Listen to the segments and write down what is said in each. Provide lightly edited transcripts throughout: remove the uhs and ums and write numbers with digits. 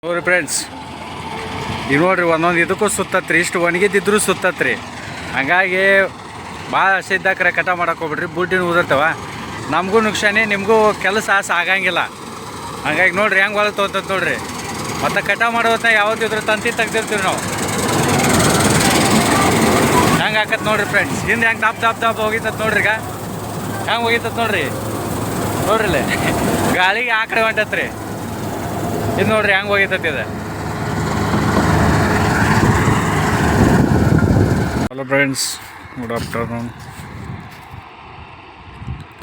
ನೋಡ್ರಿ ಫ್ರೆಂಡ್ಸ್, ಈಗ ನೋಡ್ರಿ ಒಂದೊಂದು ಇದಕ್ಕೂ ಸುತ್ತತ್ರಿ, ಇಷ್ಟು ಒಣಗಿದ್ದಿದ್ರು ಸುತ್ತತ್ರಿ. ಹಂಗಾಗಿ ಭಾಳ ಹಸಿ ಇದ್ದಾಕ್ರೆ ಕಟ ಮಾಡಕ್ಕೆ ಹೋಗ್ಬಿಡ್ರಿ, ಬುಡ್ಡಿನ ಉದಿರ್ತಾವ. ನಮಗೂ ನುಕ್ಸಾನಿ, ನಿಮಗೂ ಕೆಲಸ ಆಗಂಗಿಲ್ಲ. ಹಂಗಾಗಿ ನೋಡ್ರಿ ಹೆಂಗೆ ಹೊಲ ತೊಗೊಂತ ನೋಡ್ರಿ. ಮತ್ತು ಕಟ ಮಾಡೋತ್ನಾಗ ಯಾವತ್ತಿದ್ರು ತಂತಿ ತೆಗ್ದಿರ್ತೀವಿ ನಾವು. ಹೆಂಗೆ ಹಾಕತ್ ನೋಡ್ರಿ ಫ್ರೆಂಡ್ಸ್, ಹಿಂದೆ ಹೆಂಗೆ ದಪ್ ಹೋಗಿತ್ತತ್ ನೋಡ್ರಿ. ಈಗ ಹೆಂಗೆ ಹೋಗಿತ್ತತ್ ನೋಡ್ರಿ. ನೋಡ್ರಿ ಗಾಳಿಗೆ ಆ ಕಡೆ ಹೊಂಟತ್ರಿ. ಇದು ನೋಡ್ರಿ ಹೆಂಗೆ ಹೋಗಿತ್ತತ್ ಇದು. Hello friends, good afternoon.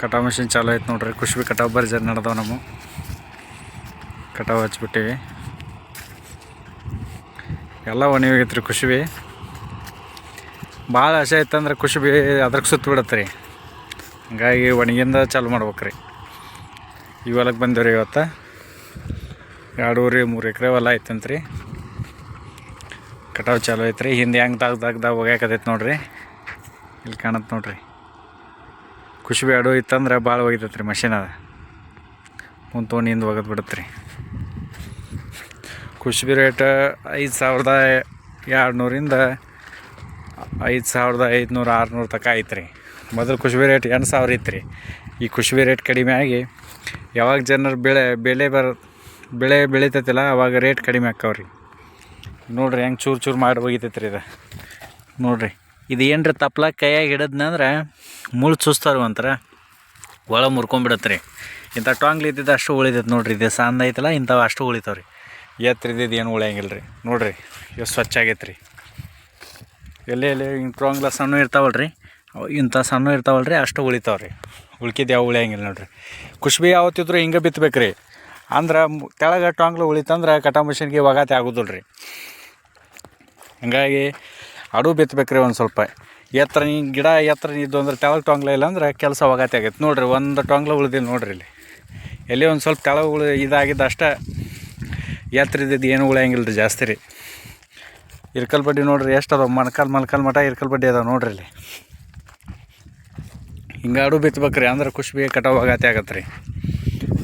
ಕಟಾವ್ ಮಿಷಿನ್ ಚಾಲು ಐತೆ ನೋಡ್ರಿ. ಖುಷ್ಬಿ ಕಟಾವ್ ಬರ್ಜರ್ ನಡೆದವ. ನಮ್ಮ ಕಟಾವ್ ಹಚ್ಬಿಟ್ಟಿವಿ. ಎಲ್ಲ ಒಣಗಿ ಹೋಗೈತ್ರಿ ಖುಷ್ಬಿ. ಭಾಳ ಹಸಿ ಐತಂದ್ರೆ ಖುಷ್ಬಿ ಅದ್ರಾಗ ಸುತ್ತ ಬಿಡತ್ತೆ ರೀ. ಹಂಗಾಗಿ ಒಣಗಿಂದ ಚಾಲು ಮಾಡ್ಬೇಕ್ರಿ. ಈ ಹೊಲಕ್ಕೆ ಬಂದೇವ್ರಿ ಇವತ್ತು. 2-3 ಎಕರೆ ಹೊಲ ಐತಂತ್ರಿ. ಕಟಾವು ಚಾಲು ಐತ್ರಿ. ಹಿಂದೆ ಹೆಂಗೆ ದಾಗ ಹೋಗ್ಯಾಕತೈತೆ ನೋಡ್ರಿ. ಇಲ್ಲಿ ಕಾಣತ್ತೆ ನೋಡ್ರಿ. ಖುಷ್ಬಿ ಅಡು ಇತ್ತಂದ್ರೆ ಭಾಳ ಒಗಿತೈತೆ ರೀ ಮಷಿನ್. ಅದ ಮುಂದೆ ತೊಗೊಂಡು ಹಿಂದೆ ಒಗದು ಬಿಡತ್ತೆ ರೀ. ಖುಷ್ಬಿ ರೇಟ್ 5,200ರಿಂದ 5,500-600 ತನಕ ಐತ್ರಿ. ಮೊದಲು ಖುಷ್ಬಿ ರೇಟ್ 8,000 ಇತ್ತು ರೀ. ಈ ಖುಷ್ಬಿ ರೇಟ್ ಕಡಿಮೆ ಆಗಿ ಯಾವಾಗ ಜನರು ಬೆಳೆ ಬೆಳಿತೈತಿಲ್ಲ ಅವಾಗ ರೇಟ್ ಕಡಿಮೆ ಆಕ್ಕವ್ರಿ. ನೋಡ್ರಿ ಹೆಂಗೆ ಚೂರು ಮಾಡಿ ಹೋಗಿತೈತೆ ರೀ ಇದು. ನೋಡ್ರಿ ಇದು ಏನ್ರಿ ತಪ್ಲ ಕೈಯಾಗಿ ಹಿಡಿದ್ನಂದ್ರೆ ಮುಳ್ಳು ಚುಸ್ತಾರ ಒಂಥರ ಒಳ ಮುರ್ಕೊಂಬಿಡತ್ತೆ ರೀ. ಇಂಥ ಟಾಂಗ್ಲಿ ಇದ್ದಿದ್ದು ಅಷ್ಟು ಉಳಿತೈತೆ ನೋಡ್ರಿ. ಇದು ಸಂದ ಐತಲ್ಲ ಇಂಥವು ಅಷ್ಟು ಉಳಿತಾವ್ರಿ. ಎತ್ತರಿದ್ದು ಏನು ಉಳಿಯಂಗಿಲ್ಲ ರೀ. ನೋಡ್ರಿ ಎಷ್ಟು ಸ್ವಚ್ಛ ಆಗೈತೆ ರೀ. ಎಲ್ಲೇ ಹಿಂಗೆ ಟಾಂಗ್ಲ ಸಣ್ಣ ಇರ್ತಾವಲ್ರಿ, ಇಂಥ ಸಣ್ಣ ಇರ್ತಾವಲ್ರಿ ಅಷ್ಟು ಉಳಿತಾವ್ರಿ. ಉಳ್ಕಿದ್ದು ಯಾವ ಉಳಿಯಂಗಿಲ್ಲ ನೋಡ್ರಿ. ಖುಷ್ಬಿ ಯಾವತ್ತಿದ್ರು ಹಿಂಗೆ ಬಿತ್ತಬೇಕು ರೀ. ಅಂದ್ರೆ ಕೆಳಗೆ ಟಾಂಗ್ಲು ಉಳಿತಂದ್ರೆ ಕಟಾ ಮಿಷಿನ್ಗೆ ಒಗಾತೆ ಆಗೋದಿಲ್ಲ ರೀ. ಹಂಗಾಗಿ ಅಡು ಬಿತ್ತಬೇಕ್ರಿ. ಒಂದು ಸ್ವಲ್ಪ ಎತ್ತರ ಗಿಡ ಎತ್ತರ ಇದ್ದು ಅಂದ್ರೆ ತೆಳಗೆ ಟಾಂಗ್ಲ ಇಲ್ಲ ಅಂದ್ರೆ ಕೆಲಸ ಒಗಾತೆ ಆಗೈತೆ ನೋಡ್ರಿ. ಒಂದು ಟಾಂಗ್ಲ ಉಳಿದಿಲ್ಲ ನೋಡ್ರಿ. ಇಲ್ಲಿ ಎಲ್ಲಿ ಒಂದು ಸ್ವಲ್ಪ ತೆಳಗೆ ಇದಾಗಿದ್ದು ಅಷ್ಟೇ. ಎತ್ತರ ಇದ್ದಿದ್ದು ಏನು ಉಳಿಯಂಗಿಲ್ಲ ರೀ ಜಾಸ್ತಿ ರೀ. ಇರ್ಕಲ್ ಬಡ್ಡಿ ನೋಡ್ರಿ ಎಷ್ಟು ಅದಾವೆ. ಮೊಣಕಾಲು ಮಠ ಇರ್ಕಲ್ ಬಡ್ಡಿ ಅದಾವೆ ನೋಡ್ರಿ. ಇಲ್ಲಿ ಹಿಂಗೆ ಅಡು ಬಿತ್ತಬೇಕ್ರಿ. ಅಂದ್ರೆ ಖುಷ್ಬಿ ಕಟಾವು ಒಗಾತೆ ಆಗತ್ತೆ ರೀ.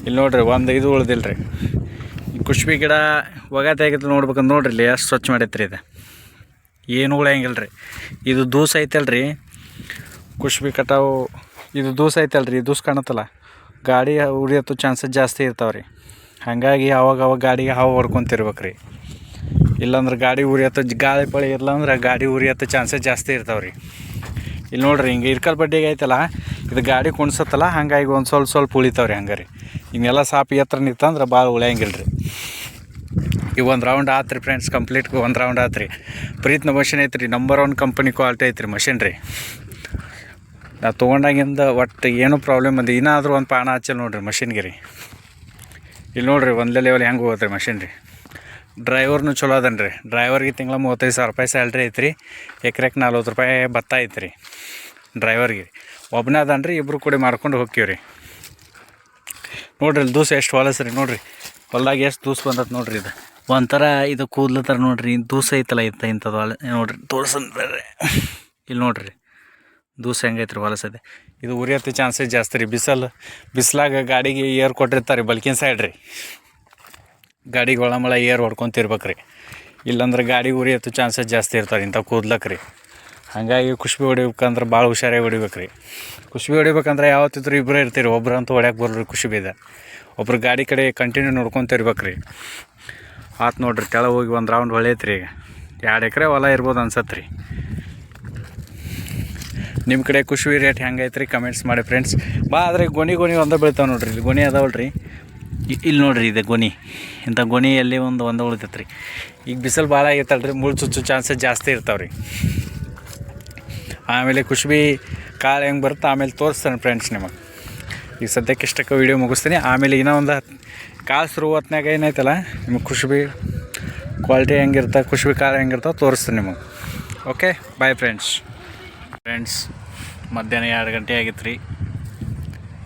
ಇಲ್ಲಿ ನೋಡ್ರಿ ಒಂದು ಇದು ಉಳ್ದಿಲ್ಲ ರೀ. ಈ ಖುಷ್ಬಿ ಗಿಡ ಒಗಾತೆ ಆಗೈತೆ ನೋಡ್ಬೇಕಂತ ನೋಡ್ರಿ. ಇಲ್ಲಿ ಎಷ್ಟು ಸ್ವಚ್ಛ ಮಾಡೈತೆ ರೀ. ಇದು ಏನು ಉಳಿಯಂಗಿಲ್ಲ ರೀ. ಇದು ದೂಸ ಐತಲ್ರಿ ಖುಷ್ಬಿ ಕಟಾವು. ಇದು ದೂಸ ಐತಲ್ರಿ, ದೂಸ ಕಾಣತ್ತಲ್ಲ, ಗಾಡಿ ಉರಿಯತ್ತು ಚಾನ್ಸಸ್ ಜಾಸ್ತಿ ಇರ್ತಾವೆ ರೀ. ಹಾಗಾಗಿ ಅವಾಗ ಗಾಡಿಗೆ ಹಾವು ಹೊಡ್ಕೊತಿರ್ಬೇಕು ರೀ. ಇಲ್ಲಾಂದ್ರೆ ಗಾಡಿ ಉರಿಯತ್ತು, ಗಾಳಿ ಪಳಿ ಇರ್ಲಾಂದ್ರೆ ಗಾಡಿ ಉರಿಯತ್ತು ಚಾನ್ಸಸ್ ಜಾಸ್ತಿ ಇರ್ತಾವೆ ರೀ. ಇಲ್ಲಿ ನೋಡ್ರಿ ಹಿಂಗೆ ಇರ್ಕಲ್ ಬಡ್ಡಿಗೆ ಐತಲ್ಲ, ಇದು ಗಾಡಿ ಕುಣ್ಸತ್ತಲ್ಲ, ಹಾಗಾಗಿ ಒಂದು ಸ್ವಲ್ಪ ಉಳಿತಾವ್ರಿ. ಹಂಗೆ ರೀ ಹಿಂಗೆಲ್ಲ ಸಾಪಿ ಎತ್ತರ ನಿಂತಂದ್ರೆ ಭಾಳ ಉಳಿಯಂಗಿಲ್ಲ ರೀ. ಈಗ ಒಂದು ರೌಂಡ್ ಆತ್ರಿ ಫ್ರೆಂಡ್ಸ್. ಕಂಪ್ಲೀಟ್ ಒಂದು ರೌಂಡ್ ಆತ್ರಿ. ಪ್ರೀತ್ನ ಮಷಿನ್ ಐತ್ರಿ. ನಂಬರ್ 1 ಕಂಪನಿ ಕ್ವಾಲಿಟಿ ಐತ್ರಿ ಮಷಿನ್ ರೀ. ನಾವು ತೊಗೊಂಡಾಗಿಂದ ಒಟ್ಟು ಏನೂ ಪ್ರಾಬ್ಲಮ್ ಬಂದು ಏನಾದರೂ ಒಂದು ಪಾಣ ಹಚ್ಚಲ್ ನೋಡ್ರಿ ಮಷಿನ್ಗೆ ರೀ. ಇಲ್ಲಿ ನೋಡ್ರಿ ಒಂದೇ ಲೆವೆಲ್ ಹೆಂಗೆ ಹೋಗುತ್ತೆ ರೀ ಮಷಿನ್ ರೀ. ಡ್ರೈವರ್ನು ಚಲೋ ಅದನ್ ರೀ. ಡ್ರೈವರ್ಗೆ ತಿಂಗಳ 35,000 ರೂಪಾಯಿ ಸ್ಯಾಲ್ರಿ ಐತ್ರಿ. ಎಕರೆಗೆ 40 ರೂಪಾಯಿ ಭತ್ತ ಐತ್ರಿ ಡ್ರೈವರ್ಗೆ. ಒಬ್ಬನೇ ಅದನ್ ರೀ, ಇಬ್ಬರು ಕೂಡಿ ಮಾಡ್ಕೊಂಡು ಹೋಗ್ತೀವಿ ರೀ. ನೋಡ್ರಿ ಇಲ್ಲಿ ದೂಸ ಎಷ್ಟು ಹೊಲಸ್ರಿ. ನೋಡ್ರಿ ಹೊಲ್ದಾಗ ಎಷ್ಟು ದೂಸ ಬಂದತ್ ನೋಡ್ರಿ. ಇದು ಒಂಥರ ಇದು ಕೂದ್ಲತ್ತಾರ ನೋಡ್ರಿ. ದೂಸ ಐತಲ್ಲ ಇಂಥದ್ದು ಹೊಲ ನೋಡ್ರಿ. ತೋರ್ಸಂದ್ರೆ ಇಲ್ಲಿ ನೋಡ್ರಿ ದೂಸ ಹೆಂಗೈತ್ರಿ ಹೊಲಸದೆ. ಇದು ಉರಿಯತ್ತೆ ಚಾನ್ಸಸ್ ಜಾಸ್ತಿ ರೀ. ಬಿಸಿಲಾಗ ಗಾಡಿಗೆ ಏರ್ ಕೊಟ್ಟಿರ್ತಾರೆ ಬಲ್ಕಿನ ಸೈಡ್ ರೀ. ಗಾಡಿಗೆ ಒಳಮಳ ಏರ್ ಹೊಡ್ಕೊತಿರ್ಬೇಕು ರೀ. ಇಲ್ಲಾಂದ್ರೆ ಗಾಡಿ ಉರಿಯತ್ತು ಚಾನ್ಸಸ್ ಜಾಸ್ತಿ ಇರ್ತಾರೆ ಇಂಥ ಕೂದ್ಲಕ್ಕೆ ರೀ. ಹಾಗಾಗಿ ಖುಷ್ಬಿ ಹೊಡಿಬೇಕಂದ್ರೆ ಭಾಳ ಹುಷಾರಾಗಿ ಹೊಡಿಬೇಕು ರೀ. ಖುಷ್ಬಿ ಹೊಡಿಬೇಕಂದ್ರೆ ಯಾವತ್ತಿದ್ರು ಇಬ್ಬರೇ ಇರ್ತೀರಿ. ಒಬ್ರು ಅಂತೂ ಹೊಡ್ಯಾಕೆ ಬರೋರಿ ಖುಷ್ಬಿದ. ಒಬ್ರು ಗಾಡಿ ಕಡೆ ಕಂಟಿನ್ಯೂ ನೋಡ್ಕೊತಿರ್ಬೇಕು ರೀ. ಆತು ನೋಡ್ರಿ ಕೆಳಗೆ ಹೋಗಿ ಒಂದು ರೌಂಡ್ ಹೊಳೆಯತ್ರಿ. ಈಗ 2 ಎಕರೆ ಹೊಲ ಇರ್ಬೋದು ಅನ್ಸತ್ತೆ ರೀ. ನಿಮ್ಮ ಕಡೆ ಖುಷ್ಬಿ ರೇಟ್ ಹೆಂಗೈತೆ ರೀ ಕಮೆಂಟ್ಸ್ ಮಾಡಿ ಫ್ರೆಂಡ್ಸ್. ಆದರೆ ಗೊನಿ ಒಂದೇ ಬೀಳ್ತಾವೆ ನೋಡ್ರಿ. ಇಲ್ಲಿ ಗೊನಿ ಅದಾವಲ್ಲ ರೀ. ಇಲ್ಲಿ ನೋಡ್ರಿ ಇದು ಗೊನಿ. ಇಂಥ ಗೊನಿಯಲ್ಲಿ ಒಂದು ಉಳಿತೈತೆ ರೀ. ಈಗ ಬಿಸಿಲು ಭಾಳ ಆಗೈತಲ್ಲ ರೀ, ಮುಳ್ಳು ಚುಚ್ಚು ಚಾನ್ಸಸ್ ಜಾಸ್ತಿ ಇರ್ತಾವೆ ರೀ. ಆಮೇಲೆ ಖುಷ್ಬಿ ಕಾಳು ಹೆಂಗೆ ಬರುತ್ತೆ ಆಮೇಲೆ ತೋರಿಸ್ತಾನೆ ಫ್ರೆಂಡ್ಸ್ ನಿಮಗೆ. ಈಗ ಸದ್ಯಕ್ಕೆ ಇಷ್ಟಕ್ಕೆ ವೀಡಿಯೋ ಮುಗಿಸ್ತೀನಿ. ಆಮೇಲೆ ಇನ್ನೂ ಒಂದು ಕಾಳು ಶುರು ಹೊತ್ನಾಗ ಏನೈತಲ್ಲ ನಿಮಗೆ ಖುಷ್ಬಿ ಕ್ವಾಲಿಟಿ ಹೆಂಗಿರ್ತ, ಖುಷ್ಬಿ ಕಾಳು ಹೆಂಗಿರ್ತಾವೆ ತೋರಿಸ್ತೀನಿ ನಿಮಗೆ. Okay bye friends. ಮಧ್ಯಾಹ್ನ 2 ಗಂಟೆ ಆಗಿತ್ತು ರೀ.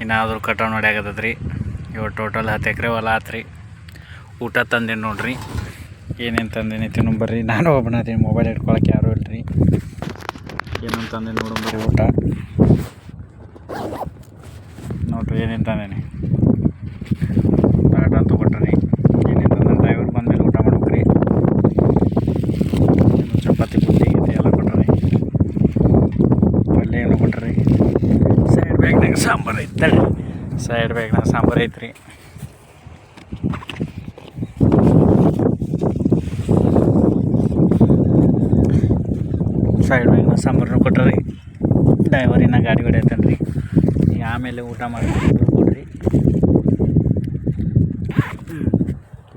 ಇನ್ನಾದರೂ ಕಟಾವು ನೋಡಿ ಆಗತ್ತದ ರೀ. ಇವಾಗ ಟೋಟಲ್ 10 ಎಕರೆ ಹೊಲ ಆತ್ರಿ. ಊಟ ತಂದೇನು ನೋಡ್ರಿ. ಏನೇನು ತಂದೇನೆ ತಿನ್ನು ಬರ್ರಿ. ನಾನು ಒಬ್ಬನಾದೀನಿ, ಮೊಬೈಲ್ ಇಟ್ಕೊಳಕ್ಕೆ ಯಾರೂ ಇಲ್ರಿ. ಏನೇನು ತಂದೆ ನೋಡಂಬರಿ ಊಟ ನೋಡ್ರಿ. ಏನೇನು ತಂದೇನೆ ಟಾಟಾ ತೊಗೊಟ್ರಿ. ಏನೇನು ತಂದ್ರೆ ಡ್ರೈವರ್ ಬಂದಮೇಲೆ ಊಟ ತಡ್ರಿ ಸೈಡ್ ಬ್ಯಾಗ್ನಾಗ ಸಾಂಬಾರು ಐತ್ರಿ. ಸೈಡ್ ಬ್ಯಾಗ್ನಾಗ ಸಾಂಬಾರನ್ನ ಕೊಟ್ಟರಿ. ಡ್ರೈವರಿನ ಗಾಡಿ ಹೊಡ್ಯಾತಾನೆ ರೀ. ಈಗ ಆಮೇಲೆ ಊಟ ಮಾಡಿ ಕೊಡ್ರಿ.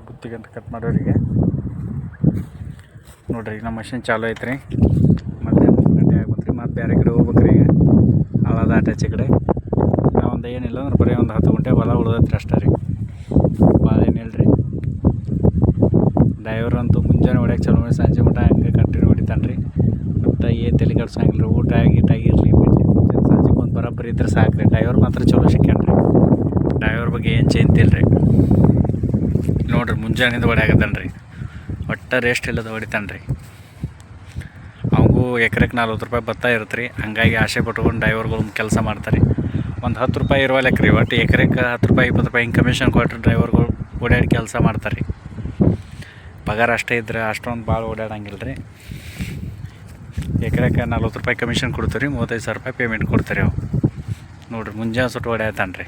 ಗುತ್ತಿಗಂತ ಕಟ್ ಮಾಡೋರಿಗೆ ನೋಡ್ರಿ. ನಮ್ಮ ಮಷಿನ್ ಚಾಲೂ ಐತ್ರಿ. ಮತ್ತೆ 3 ಗಂಟೆ ಆಗ್ಬಿಟ್ರಿ. ಮತ್ತೆ ಬೇರೆ ಕಡೆ ಹೋಗ್ಬೇಕ್ರಿ. ಈಗ ಹಳದ ಆಟಾಚೆ ಕಡೆ ಒಂದು ಏನಿಲ್ಲ ಅಂದ್ರೆ ಬರೀ ಒಂದು 10 ಗಂಟೆ ಹೊಲ ಉಳ್ದೈತ್ರಿ ಅಷ್ಟೇ ರೀ. ಭಾಳ ಏನಿಲ್ಲ ರೀ. ಡ್ರೈವರ್ ಅಂತೂ ಮುಂಜಾನೆ ಹೊಡ್ಯಾಕೆ ಚಲೋ ಮಾಡಿ ಸಂಜೆ ಮಟ್ಟ ಹಂಗೆ ಕಂಟಿನ್ಯೂ ಹೊಡಿತಾನೆ ರೀ. ಮತ್ತು ಏನು ತಲೆ ಕೆಡ್ಸಂಗಿಲ್ಲ ರೀ. ಊಟ ಆಗಿರ್ಲಿ ಬಿಡ್ಲಿ ಸಂಜೆಗೆ ಒಂದು ಬರೋಬ್ಬರಿ ಇದ್ರೆ ಸಾಕು ರೀ. ಡ್ರೈವರ್ ಮಾತ್ರ ಚಲೋ ಸಿಕ್ಕ್ಯಾನ ರೀ. ಡ್ರೈವರ್ ಬಗ್ಗೆ ಏನು ಚಿಂತಿಲ್ಲ ರೀ. ನೋಡಿರಿ ಮುಂಜಾನೆಯಿಂದ ಹೊಡ್ಯಾಕತ್ತಾನ ರೀ. ಒಟ್ಟು ರೆಸ್ಟ್ ಇಲ್ಲದ ಹೊಡಿತಾನೆ ರೀ. ಅವಂಗೂ ಎಕರೆಗೆ 40 ರೂಪಾಯಿ ಭತ್ತ ಇರುತ್ತೆ ರೀ. ಹಂಗಾಗಿ ಆಸೆ ಪಟ್ಕೊಂಡು ಡ್ರೈವರ್ಗಳು ಕೆಲಸ ಮಾಡ್ತಾರೆ. ಒಂದು 10 ರೂಪಾಯಿ ಇರುವಲ್ಲಕ್ಕೆ ರೀ. ಒಟ್ಟು ಎಕರೆಗೆ 10 ರೂಪಾಯಿ 20 ರೂಪಾಯಿ ಹಿಂಗೆ ಕಮಿಷನ್ ಕೊಟ್ಟರೆ ಡ್ರೈವರ್ಗಳು ಓಡಾಡಿ ಕೆಲಸ ಮಾಡ್ತಾರೆ ರೀ. ಪಗಾರ ಅಷ್ಟೇ ಇದ್ರೆ ಅಷ್ಟೊಂದು ಭಾಳ ಓಡಾಡಂಗಿಲ್ಲ ರೀ. ಎಕರೆಗೆ 40 ರೂಪಾಯಿ ಕಮಿಷನ್ ಕೊಡ್ತೀವಿ ರೀ. 35,000 ರೂಪಾಯಿ ಪೇಮೆಂಟ್ ಕೊಡ್ತಾರೆ ಅವು. ನೋಡಿರಿ ಮುಂಜಾನೆ ಸುಟ್ಟು ಹೊಡ್ಯಾತಾನೆ ರೀ.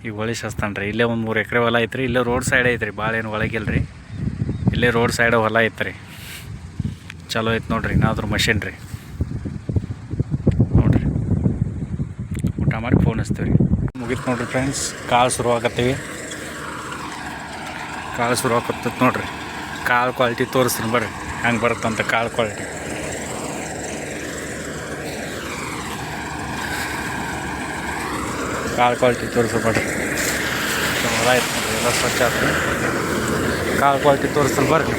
ಈಗ ಹೊಳಿ ಸಸ್ತಾನೆ ರೀ. ಇಲ್ಲೇ ಒಂದು 3 ಎಕರೆ ಹೊಲ ಐತ್ರಿ. ಇಲ್ಲೇ ರೋಡ್ ಸೈಡ್ ಐತ್ರಿ. ಭಾಳ ಏನು ಒಳಗಿಲ್ಲ ರೀ. ಇಲ್ಲೇ ರೋಡ್ ಸೈಡ್ ಹೊಲ ಐತ್ರಿ. ಚಲೋ ಐತೆ ನೋಡ್ರಿ. ಏನಾದ್ರೂ ಮಷಿನ್ ರೀ. ನೋಡಿರಿ ಊಟ ಮಾಡಿ ಫೋನ್ ಹಚ್ತೀವಿ ರೀ. ಮುಗೀತು ನೋಡಿರಿ ಫ್ರೆಂಡ್ಸ್. ಕಾಳು ಶುರು ಆಗತ್ತೀವಿ. ಕಾಳು ಶುರು ಆಗತ್ತೈತೆ ನೋಡಿರಿ. ಕಾಳು ಕ್ವಾಲಿಟಿ ತೋರಿಸ್ತೀನಿ ಬರ್ರಿ ಹೆಂಗೆ ಬರುತ್ತಂತ ಕಾಳು ಕ್ವಾಲಿಟಿ. ಕಾಳು ಕ್ವಾಲಿಟಿ ತೋರಿಸ್ಬೇಡ್ರಿ. ಹೊಲ ಆಯ್ತು ನೋಡಿರಿ. ಎಲ್ಲ ಸ್ವಚ್ಛ ಆಯ್ತು. ಕಾಳು ಕ್ವಾಲಿಟಿ ತೋರಿಸ್ತೀನಿ ಬರ್ರಿ.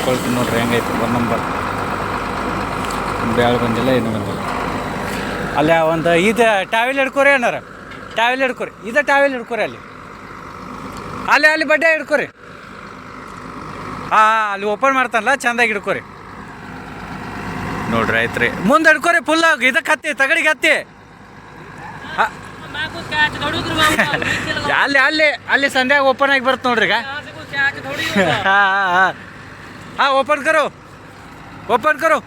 ಕ್ವಾಲಿಟಿ ನೋಡ್ರಿ ಹೆಂಗೈತೆ. 1 ನಂಬರ್. ಬ್ಯಾಳೆ ಬಂದಿಲ್ಲ ಏನೂ ಬಂದಿಲ್ಲ. ಅಲ್ಲಿ ಒಂದು ಇದು ಟಾವೆಲ್ ಹಿಡ್ಕೊರಿ ಏನಾರ. ಟಾವೆಲ್ ಹಿಡ್ಕೊರಿ. ಇದು ಟಾವೆಲ್ ಹಿಡ್ಕೊರಿ. ಅಲ್ಲಿ ಬಡ್ಡೆ ಹಿಡ್ಕೊರಿ. ಅಲ್ಲಿ ಓಪನ್ ಮಾಡ್ತಾನಲ್ಲ ಚೆಂದಾಗಿ ಹಿಡ್ಕೊರಿ. ನೋಡ್ರಿ ಆಯ್ತು ರೀ. ಮುಂದೆ ಹಿಡ್ಕೊರಿ ಫುಲ್. ಇದಕ್ಕೆ ಹತ್ತಿ ತಗಡಿಗೆ ಹತ್ತಿ. ಅಲ್ಲಿ ಸಂಧ್ಯಾಗ ಓಪನ್ ಆಗಿ ಬರುತ್ತೆ ನೋಡ್ರಿ. ಈಗ ಹಾಂ ಓಪನ್ ಕರೋ.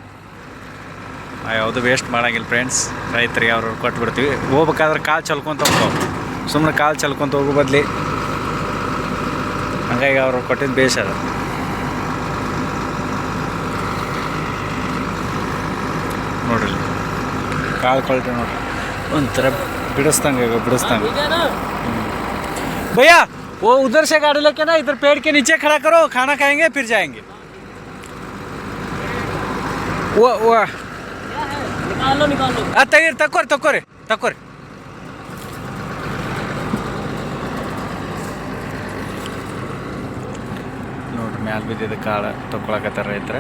ಯಾವುದು ವೇಸ್ಟ್ ಮಾಡಂಗಿಲ್ಲ ಫ್ರೆಂಡ್ಸ್. ರೈತರಿಗೆ ಅವ್ರು ಕೊಟ್ಬಿಡ್ತೀವಿ. ಹೋಗ್ಬೇಕಾದ್ರೆ ಕಾಲು ಚಲ್ಕೊತ ಹೋಗ್ತಾವೆ. ಸುಮ್ಮನೆ ಕಾಲು ಚಲ್ಕೊತ ಹೋಗೋ ಬದಲಿ ಹಂಗಾಗಿ ಅವ್ರು ಕೊಟ್ಟಿದ್ದು ಬೇಷದ. ನೋಡ್ರಿ ಕಾಲು ಕ್ವಾಲಿಟಿ ನೋಡ್ರಿ. ಒಂಥರ बिड़स्तांगे भैया वो उधर से गाड़ी लेके ना इधर पेड़ के नीचे खड़ा करो, खाना खाएंगे फिर जाएंगे। वो निकालो तकोरे ನೋಡ್ರಿ ಮ್ಯಾಲ ಬಿದ್ದಿದ್ದ ಕಾಳು ತಗೊಳಕತ್ತಾರ ರೈತರ.